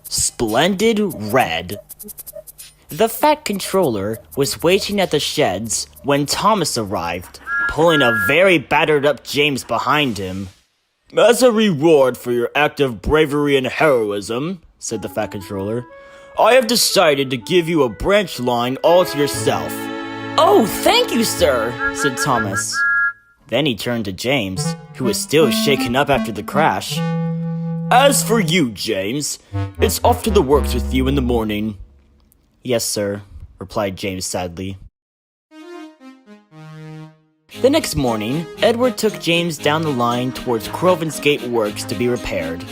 Splendid Red. The Fat Controller was waiting at the sheds when Thomas arrived, pulling a very battered-up James behind him. "As a reward for your act of bravery and heroism," said the Fat Controller, "I have decided to give you a branch line all to yourself." "Oh, thank you, sir," said Thomas. Then he turned to James, who was still shaken up after the crash. "As for you, James, it's off to the works with you in the morning." "Yes, sir," replied James sadly. The next morning, Edward took James down the line towards Croven's Gate Works to be repaired.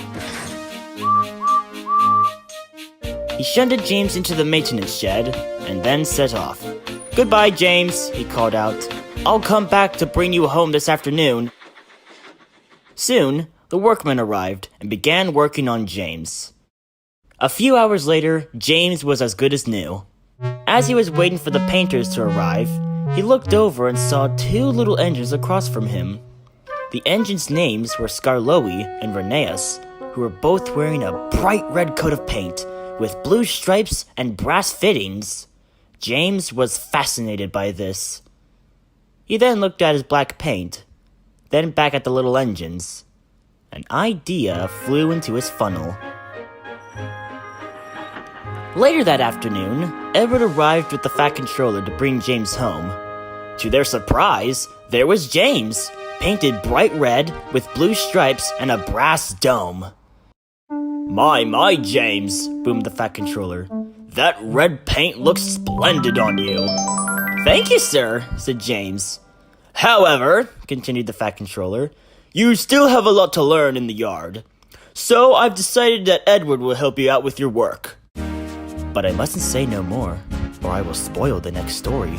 He shunted James into the maintenance shed, and then set off. "Goodbye, James," he called out. "I'll come back to bring you home this afternoon." Soon, the workmen arrived and began working on James. A few hours later, James was as good as new. As he was waiting for the painters to arrive, he looked over and saw two little engines across from him. The engines' names were Skarloey and Rheneas, who were both wearing a bright red coat of paint with blue stripes and brass fittings. James was fascinated by this. He then looked at his black paint, then back at the little engines. An idea flew into his funnel. Later that afternoon, Edward arrived with the Fat Controller to bring James home. To their surprise, there was James, painted bright red with blue stripes and a brass dome. My, James," boomed the Fat Controller. "That red paint looks splendid on you." "Thank you, sir," said James. "However," continued the Fat Controller, "you still have a lot to learn in the yard. So I've decided that Edward will help you out with your work." But I mustn't say no more, or I will spoil the next story.